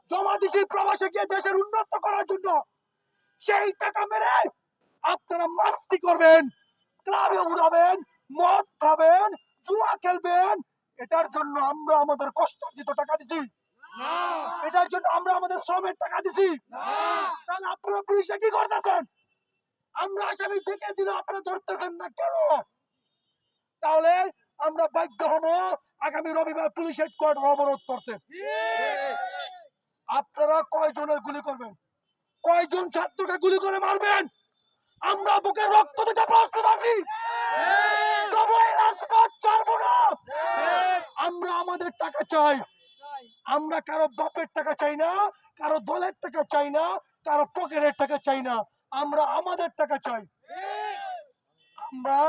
জমা দিছি প্রবাসে গিয়ে দেশের উন্নত করার জন্য। সেই টাকা মেরে আপনারা মাস্তি করবেন, ক্লাবে উড়াবেন, মদ খাবেন, জুয়া খেলবেন। এটার জন্য আমরা আমাদের কষ্টার্জিত টাকা দিছি, এটার জন্য আমরা আমাদের শ্রমের টাকা দিছি। তাহলে আপনারা পুলিশে কি করতেছেন? আমরা আসামি দেখে দিলে আপনারা ধরতেছেন না কেন? তাহলে আমরা বাধ্য হব আগামী রবিবার পুলিশ হেডকোয়ার্টার অবরোধ করতে। আপনারা কয়জনের গুলি করবেন? কয়জন ছাত্রকে গুলি করে মারবেন? আমরা বুকে রক্ত দিতে প্রস্তুত আছি। তবে এই রাজপথ ছাড়বো না। আমরা আমাদের টাকা চাই। আমরা কারো বাপের টাকা চাই না, কারো দলের টাকা চাই না, কারো পকেটের টাকা চাই না। আমরা আমাদের টাকা চাই। আমরা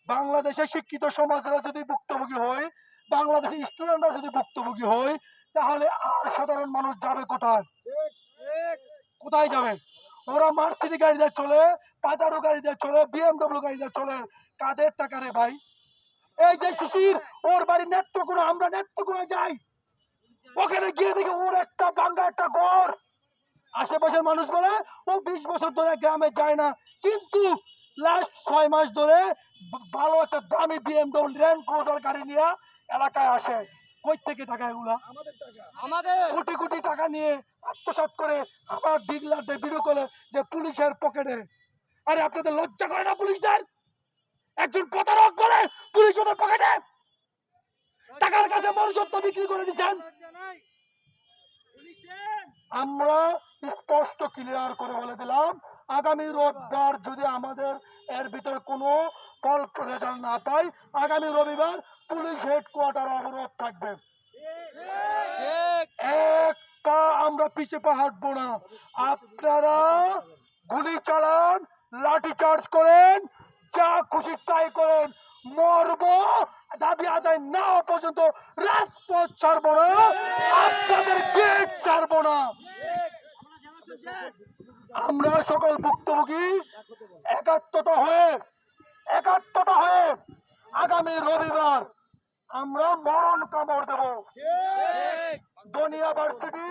বাংলাদেশের শিক্ষিত সমাজরা যদি ভুক্তভোগী হয়, বাংলাদেশের স্টুডেন্টরা যদি ভুক্তভোগী হয়, তাহলে আর সাধারণ মানুষ যাবে কোথায়? কোথায় যাবে? ওরা মার্সিডি গাড়িতে চলে, পাজারো গাড়িতে চলে, বিএমডব্লিউ গাড়িতে চলে। কাদের টাকা রে ভাই? এই যে শিশির, ওর বাড়ি নেত্রকোনা, আমরা নেত্রকোনা যাই, ওখানে গিয়ে দেখি ওর একটা ভাঙ্গা একটা ঘর। আশেপাশের মানুষ বলে ও 20 বছর ধরে গ্রামে যায় না, কিন্তু লাস্ট 6 মাস ধরে ভালো একটা দামি বিএমডব্লিউ ল্যান্ড ক্রুজার গাড়ি নিয়ে এলাকায় আসে। কই থেকে টাকা এগুলা? আমাদের কোটি কোটি টাকা নিয়ে আত্মসাৎ করে আবার ডিগলারদের ভিডিও করে যে পুলিশের পকেটে। আরে আপনাদের লজ্জা করে না পুলিশদের? একজন প্রতারক বলে পুলিশ ওদের পকেটে টাকার কাছে মনুষ্যত্ব বিক্রি করে দিচ্ছেন। আমরা স্পষ্ট ক্লিয়ার করে বলে দিলাম, আগামী রোববার যদি আমাদের এর ভিতরে কোনো ফল রেজাল্ট না পাই, আগামী রবিবার পুলিশ হেডকোয়ার্টার অবরোধ থাকবে। এক পা আমরা পিছিয়ে পা হাঁটবো না। আপনারা গুলি চালান, লাঠি চার্জ করেন, যা খুশি তাই করেন, মরবো, দাবি আদায় না হওয়া পর্যন্ত রাজপথ ছাড়বো না, আপনাদের গেট ছাড়বো না। আমরা সকল ভুক্তভোগী একাত্মতা হয়ে আগামী রবিবার আমরা মরণ কামড় দেব। Donia varsity,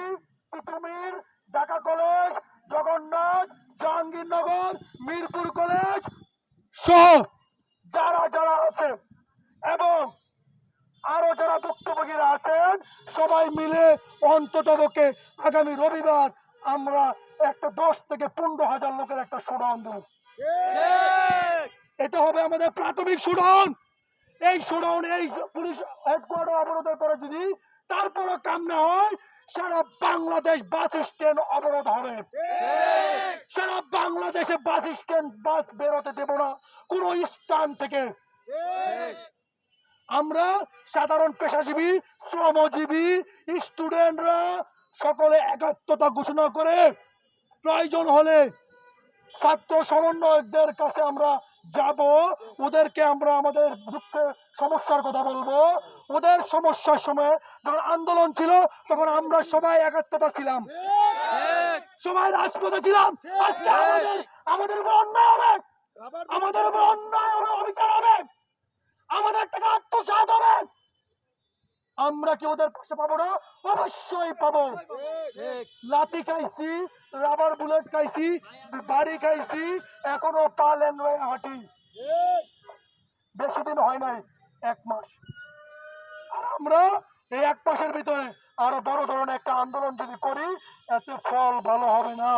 Titumir, Dhaka college, Jagannath, Jahangirnagar, Mirpur college সহ যারা যারা আছে এবং আরো যারা ভুক্তভোগীরা আছেন, সবাই মিলে অন্ততপক্ষে আগামী রবিবার আমরা একটা 10 থেকে 15,000 লোকের একটা শোডাউন দেব। এটা হবে আমাদের প্রাথমিক শোডাউন। এই শোডাউন, এই পুলিশ হেডকোয়ার্টার অবরোধের পরে যদি তারপরও কাম না হয়, সারা বাংলাদেশ বাস স্ট্যান্ড অবরোধ হবে। সারা বাংলাদেশে বাস স্ট্যান্ড বাস বেরোতে দেব না কোন স্থান থেকে। আমরা সাধারণ পেশাজীবী, শ্রমজীবী, স্টুডেন্টরা সকলে একাত্মতা ঘোষণা করে প্রয়োজন হলে ছাত্র সমন্বয়কদের কাছে আমরা যাব, ওদেরকে আমরা আমাদের দুঃখের সমস্যার কথা বলবো। ওদের সমস্যার সময় যখন আন্দোলন ছিল তখন আমরা সবাই একাত্মতা ছিলাম, সবাই রাজপথে ছিলাম। আজকে আমাদের উপর অন্যায় হবে, আমাদের উপর অন্যায় হবে, অবিচার হবে, আমাদের টাকা আত্মসাৎ হবে। আমরা কি ওদের পাশে পাবো না? অবশ্যই পাবো। লাঠি খাইছি, রাবার বুলেট খাইছি, বাড়ি খাইছি, এখনো পা ল্যাংড়ায় হাঁটি। বেশি দিন হয় নাই, 1 মাস। আর আমরা এই 1 মাসের ভিতরে আরো বড় ধরনের একটা আন্দোলন যদি করি, এতে ফল ভালো হবে না।